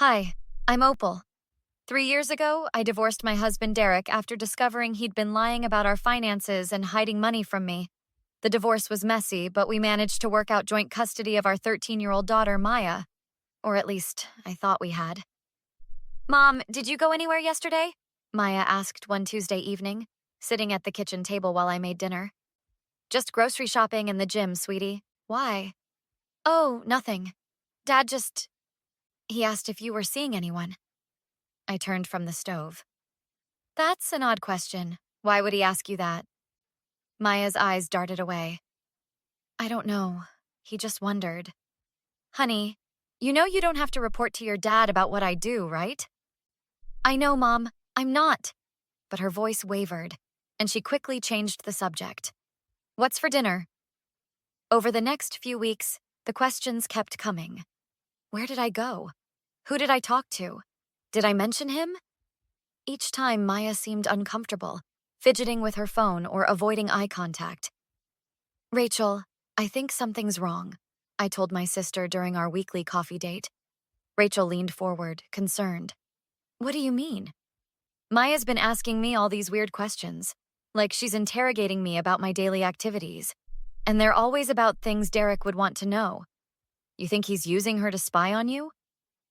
Hi, I'm Opal. 3 years ago, I divorced my husband Derek after discovering he'd been lying about our finances and hiding money from me. The divorce was messy, but we managed to work out joint custody of our 13-year-old daughter, Maya. Or at least, I thought we had. Mom, did you go anywhere yesterday? Maya asked one Tuesday evening, sitting at the kitchen table while I made dinner. Just grocery shopping and the gym, sweetie. Why? Oh, nothing. Dad just. He asked if you were seeing anyone. I turned from the stove. That's an odd question. Why would he ask you that? Maya's eyes darted away. I don't know. He just wondered. Honey, you know you don't have to report to your dad about what I do, right? I know, Mom. I'm not. But her voice wavered, and she quickly changed the subject. What's for dinner? Over the next few weeks, the questions kept coming. Where did I go? Who did I talk to? Did I mention him? Each time, Maya seemed uncomfortable, fidgeting with her phone or avoiding eye contact. Rachel, I think something's wrong, I told my sister during our weekly coffee date. Rachel leaned forward, concerned. What do you mean? Maya's been asking me all these weird questions, like she's interrogating me about my daily activities, and they're always about things Derek would want to know. You think he's using her to spy on you?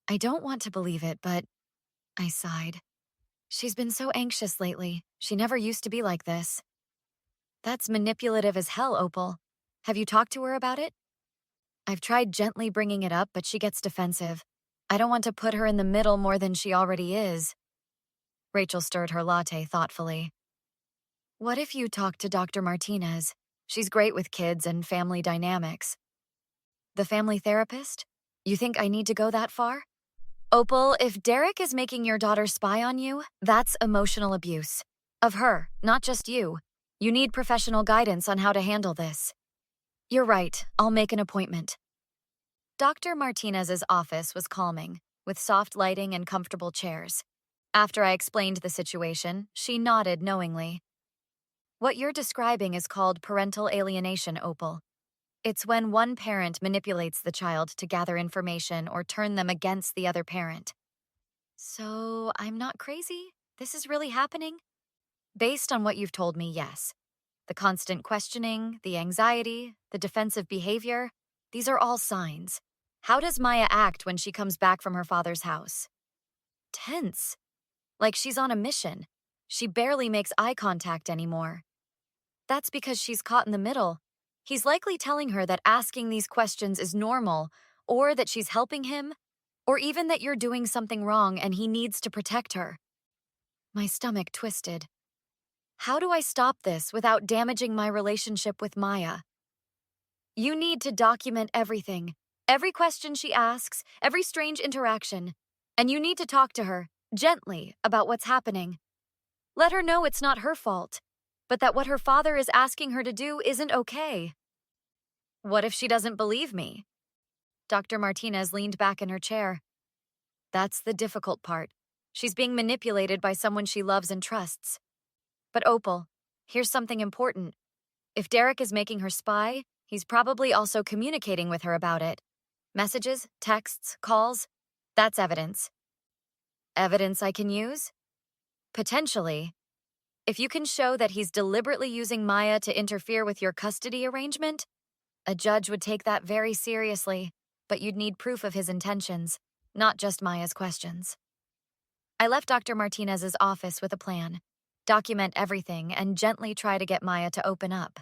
I don't want to believe it, but I sighed. She's been so anxious lately. She never used to be like this. That's manipulative as hell, Opal. Have you talked to her about it? I've tried gently bringing it up, but she gets defensive. I don't want to put her in the middle more than she already is. Rachel stirred her latte thoughtfully. What if you talk to Dr. Martinez? She's great with kids and family dynamics. The family therapist? You think I need to go that far? Opal, if Derek is making your daughter spy on you, that's emotional abuse. Of her, not just you. You need professional guidance on how to handle this. You're right, I'll make an appointment. Dr. Martinez's office was calming, with soft lighting and comfortable chairs. After I explained the situation, she nodded knowingly. What you're describing is called parental alienation, Opal. It's when one parent manipulates the child to gather information or turn them against the other parent. So, I'm not crazy? This is really happening? Based on what you've told me, yes. The constant questioning, the anxiety, the defensive behavior, these are all signs. How does Maya act when she comes back from her father's house? Tense. Like she's on a mission. She barely makes eye contact anymore. That's because she's caught in the middle. He's likely telling her that asking these questions is normal, or that she's helping him, or even that you're doing something wrong and he needs to protect her. My stomach twisted. How do I stop this without damaging my relationship with Maya? You need to document everything. Every question she asks, every strange interaction. And you need to talk to her, gently, about what's happening. Let her know it's not her fault, but that what her father is asking her to do isn't okay. What if she doesn't believe me? Dr. Martinez leaned back in her chair. That's the difficult part. She's being manipulated by someone she loves and trusts. But Opal, here's something important. If Derek is making her spy, he's probably also communicating with her about it. Messages, texts, calls, that's evidence. Evidence I can use? Potentially. If you can show that he's deliberately using Maya to interfere with your custody arrangement, a judge would take that very seriously, but you'd need proof of his intentions, not just Maya's questions. I left Dr. Martinez's office with a plan. Document everything and gently try to get Maya to open up.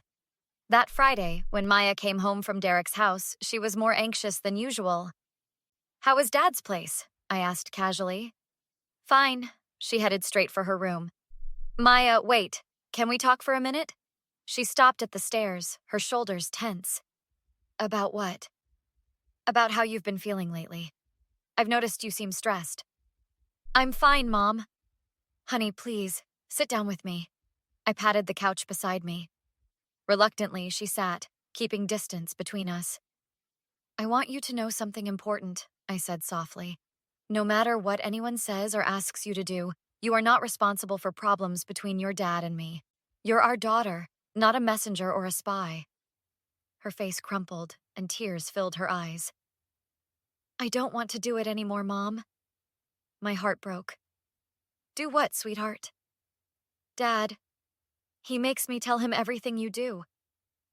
That Friday, when Maya came home from Derek's house, she was more anxious than usual. How was Dad's place? I asked casually. Fine. She headed straight for her room. Maya, wait. Can we talk for a minute? She stopped at the stairs, her shoulders tense. About what? About how you've been feeling lately. I've noticed you seem stressed. I'm fine, Mom. Honey, please, sit down with me. I patted the couch beside me. Reluctantly, she sat, keeping distance between us. I want you to know something important, I said softly. No matter what anyone says or asks you to do, you are not responsible for problems between your dad and me. You're our daughter, not a messenger or a spy. Her face crumpled, and tears filled her eyes. I don't want to do it anymore, Mom. My heart broke. Do what, sweetheart? Dad, he makes me tell him everything you do.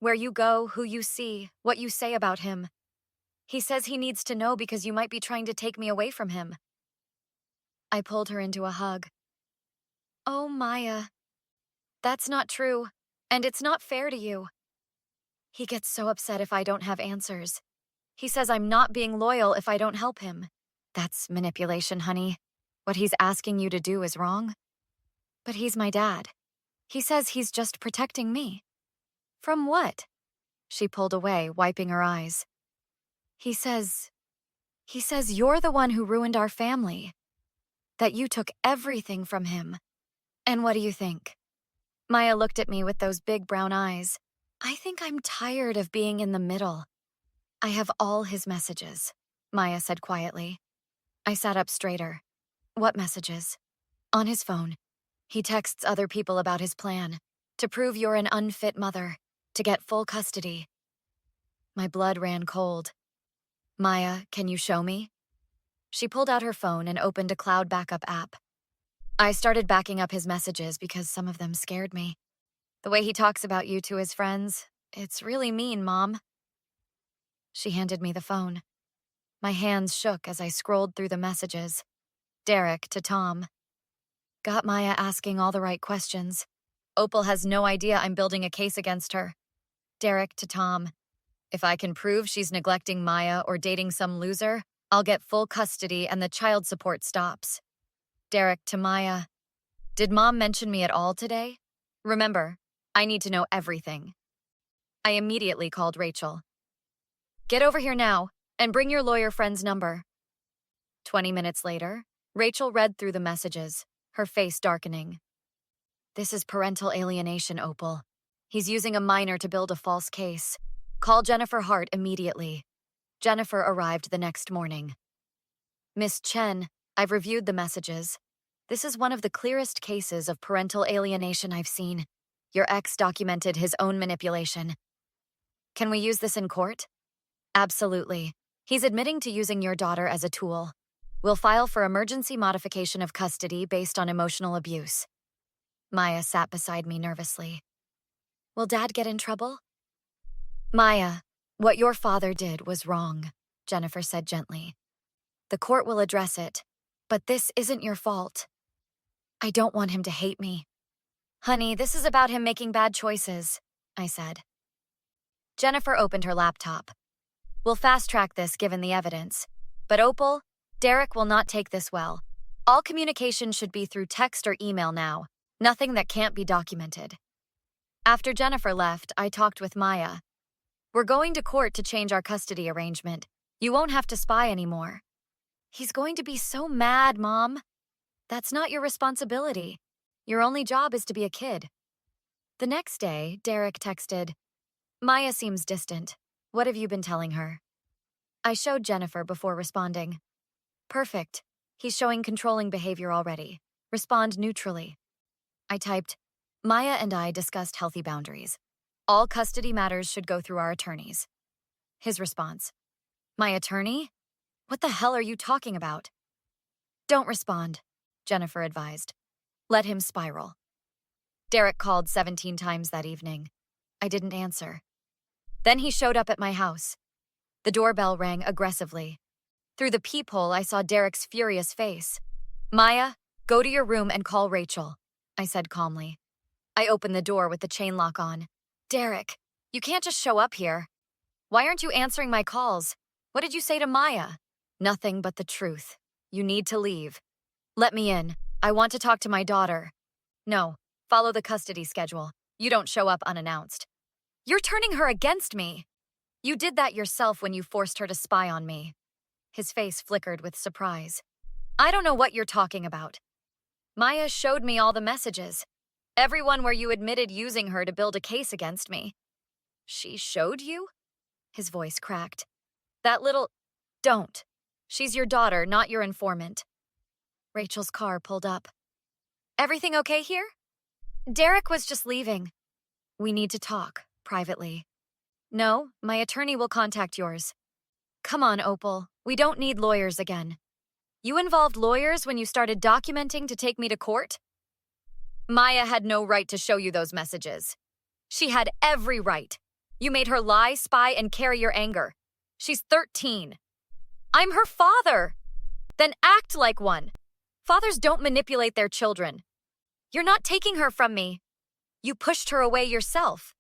Where you go, who you see, what you say about him. He says he needs to know because you might be trying to take me away from him. I pulled her into a hug. Oh, Maya. That's not true, and it's not fair to you. He gets so upset if I don't have answers. He says I'm not being loyal if I don't help him. That's manipulation, honey. What he's asking you to do is wrong. But he's my dad. He says he's just protecting me. From what? She pulled away, wiping her eyes. He says you're the one who ruined our family. That you took everything from him. And what do you think? Maya looked at me with those big brown eyes. I think I'm tired of being in the middle. I have all his messages, Maya said quietly. I sat up straighter. What messages? On his phone. He texts other people about his plan. To prove you're an unfit mother. To get full custody. My blood ran cold. Maya, can you show me? She pulled out her phone and opened a cloud backup app. I started backing up his messages because some of them scared me. The way he talks about you to his friends, it's really mean, Mom. She handed me the phone. My hands shook as I scrolled through the messages. Derek to Tom. Got Maya asking all the right questions. Opal has no idea I'm building a case against her. Derek to Tom. If I can prove she's neglecting Maya or dating some loser, I'll get full custody and the child support stops. Derek to Maya. Did Mom mention me at all today? Remember, I need to know everything. I immediately called Rachel. Get over here now and bring your lawyer friend's number. 20 minutes later, Rachel read through the messages, her face darkening. This is parental alienation, Opal. He's using a minor to build a false case. Call Jennifer Hart immediately. Jennifer arrived the next morning. Miss Chen, I've reviewed the messages. This is one of the clearest cases of parental alienation I've seen. Your ex documented his own manipulation. Can we use this in court? Absolutely. He's admitting to using your daughter as a tool. We'll file for emergency modification of custody based on emotional abuse. Maya sat beside me nervously. Will Dad get in trouble? Maya, what your father did was wrong, Jennifer said gently. The court will address it, but this isn't your fault. I don't want him to hate me. Honey, this is about him making bad choices, I said. Jennifer opened her laptop. We'll fast-track this given the evidence. But Opal, Derek will not take this well. All communication should be through text or email now. Nothing that can't be documented. After Jennifer left, I talked with Maya. We're going to court to change our custody arrangement. You won't have to spy anymore. He's going to be so mad, Mom. That's not your responsibility. Your only job is to be a kid. The next day, Derek texted, Maya seems distant. What have you been telling her? I showed Jennifer before responding. Perfect. He's showing controlling behavior already. Respond neutrally. I typed, Maya and I discussed healthy boundaries. All custody matters should go through our attorneys. His response, my attorney? What the hell are you talking about? Don't respond, Jennifer advised. Let him spiral. Derek called 17 times that evening. I didn't answer. Then he showed up at my house. The doorbell rang aggressively. Through the peephole, I saw Derek's furious face. Maya, go to your room and call Rachel, I said calmly. I opened the door with the chain lock on. Derek, you can't just show up here. Why aren't you answering my calls? What did you say to Maya? Nothing but the truth. You need to leave. Let me in. I want to talk to my daughter. No, follow the custody schedule. You don't show up unannounced. You're turning her against me. You did that yourself when you forced her to spy on me. His face flickered with surprise. I don't know what you're talking about. Maya showed me all the messages. Everyone where you admitted using her to build a case against me. She showed you? His voice cracked. That little... Don't. She's your daughter, not your informant. Rachel's car pulled up. Everything okay here? Derek was just leaving. We need to talk, privately. No, my attorney will contact yours. Come on, Opal. We don't need lawyers again. You involved lawyers when you started documenting to take me to court? Maya had no right to show you those messages. She had every right. You made her lie, spy, and carry your anger. She's 13. I'm her father. Then act like one. Fathers don't manipulate their children. You're not taking her from me. You pushed her away yourself.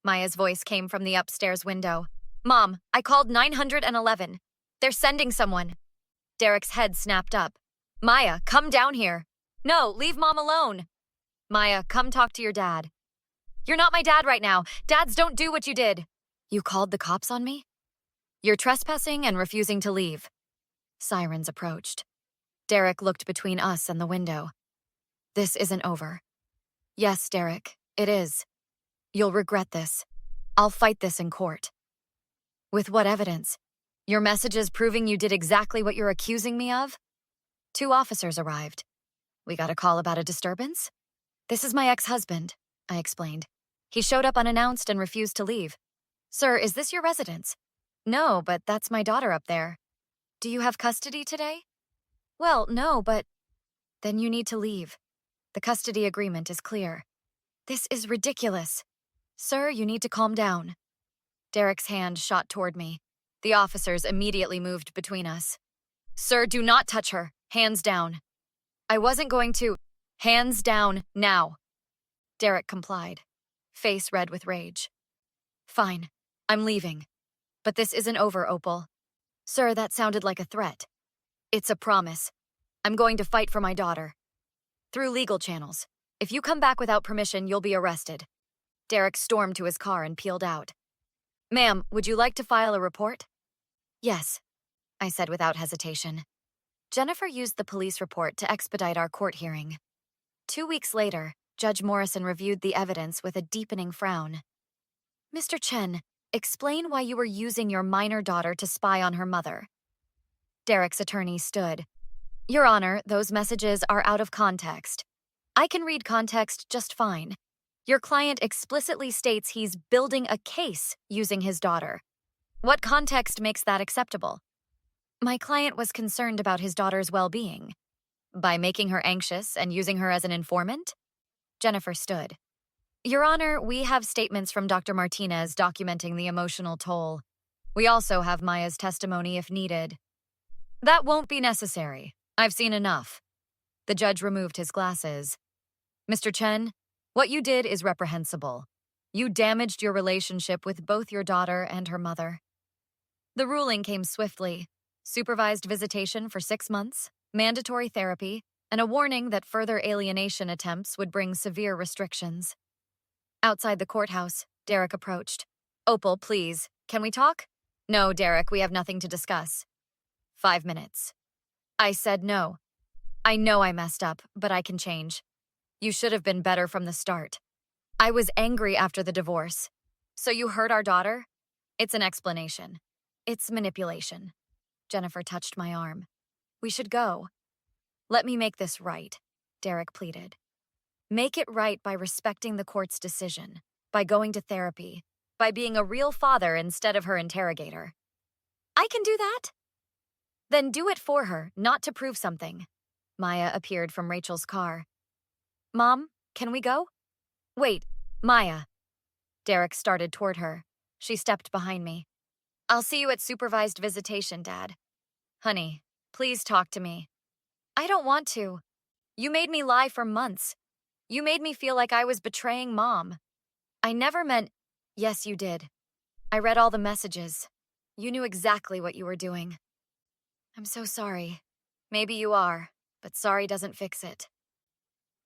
Maya's voice came from the upstairs window. Mom, I called 911. They're sending someone. Derek's head snapped up. Maya, come down here. No, leave Mom alone. Maya, come talk to your dad. You're not my dad right now. Dads don't do what you did. You called the cops on me? You're trespassing and refusing to leave. Sirens approached. Derek looked between us and the window. This isn't over. Yes, Derek, it is. You'll regret this. I'll fight this in court. With what evidence? Your messages proving you did exactly what you're accusing me of? 2 officers arrived. We got a call about a disturbance? This is my ex-husband, I explained. He showed up unannounced and refused to leave. Sir, is this your residence? No, but that's my daughter up there. Do you have custody today? Well, no, but... Then you need to leave. The custody agreement is clear. This is ridiculous. Sir, you need to calm down. Derek's hand shot toward me. The officers immediately moved between us. Sir, do not touch her. Hands down. I wasn't going to. Hands down, now. Derek complied, face red with rage. Fine, I'm leaving. But this isn't over, Opal. Sir, that sounded like a threat. It's a promise. I'm going to fight for my daughter. Through legal channels. If you come back without permission, you'll be arrested. Derek stormed to his car and peeled out. Ma'am, would you like to file a report? Yes, I said without hesitation. Jennifer used the police report to expedite our court hearing. 2 weeks later, Judge Morrison reviewed the evidence with a deepening frown. Mr. Chen, explain why you were using your minor daughter to spy on her mother. Derek's attorney stood. Your Honor, those messages are out of context. I can read context just fine. Your client explicitly states he's building a case using his daughter. What context makes that acceptable? My client was concerned about his daughter's well-being. By making her anxious and using her as an informant? Jennifer stood. Your Honor, we have statements from Dr. Martinez documenting the emotional toll. We also have Maya's testimony if needed. That won't be necessary. I've seen enough. The judge removed his glasses. Mr. Chen, what you did is reprehensible. You damaged your relationship with both your daughter and her mother. The ruling came swiftly. Supervised visitation for 6 months, mandatory therapy, and a warning that further alienation attempts would bring severe restrictions. Outside the courthouse, Derek approached. Opal, please, can we talk? No, Derek, we have nothing to discuss. 5 minutes. I said no. I know I messed up, but I can change. You should have been better from the start. I was angry after the divorce. So you hurt our daughter? It's an explanation. It's manipulation. Jennifer touched my arm. We should go. Let me make this right, Derek pleaded. Make it right by respecting the court's decision, by going to therapy, by being a real father instead of her interrogator. I can do that? Then do it for her, not to prove something. Maya appeared from Rachel's car. Mom, can we go? Wait, Maya. Derek started toward her. She stepped behind me. I'll see you at supervised visitation, Dad. Honey, please talk to me. I don't want to. You made me lie for months. You made me feel like I was betraying Mom. I never meant... Yes, you did. I read all the messages. You knew exactly what you were doing. I'm so sorry. Maybe you are, but sorry doesn't fix it.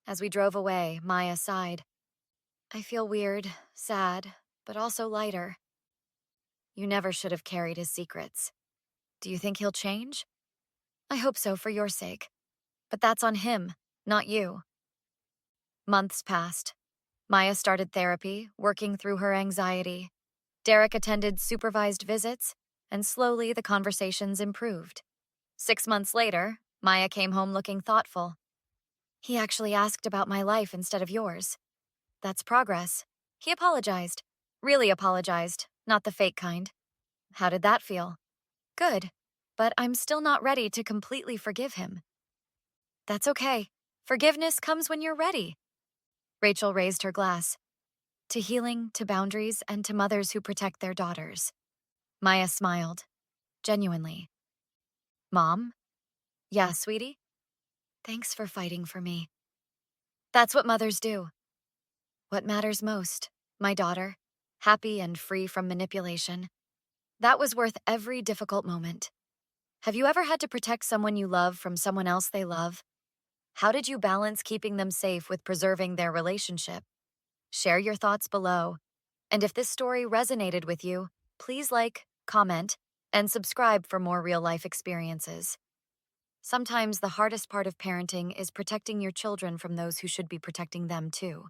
As we drove away, Maya sighed. I feel weird, sad, but also lighter. You never should have carried his secrets. Do you think he'll change? I hope so for your sake. But that's on him, not you. Months passed. Maya started therapy, working through her anxiety. Derek attended supervised visits, and slowly the conversations improved. 6 months later, Maya came home looking thoughtful. He actually asked about my life instead of yours. That's progress. He apologized. Really apologized, not the fake kind. How did that feel? Good. but I'm still not ready to completely forgive him. That's okay. Forgiveness comes when you're ready. Rachel raised her glass. To healing, to boundaries, and to mothers who protect their daughters. Maya smiled. Genuinely. Mom? Yeah, sweetie? Thanks for fighting for me. That's what mothers do. What matters most, my daughter, happy and free from manipulation. That was worth every difficult moment. Have you ever had to protect someone you love from someone else they love? How did you balance keeping them safe with preserving their relationship? Share your thoughts below. And if this story resonated with you, please like, comment, and subscribe for more real-life experiences. Sometimes the hardest part of parenting is protecting your children from those who should be protecting them too.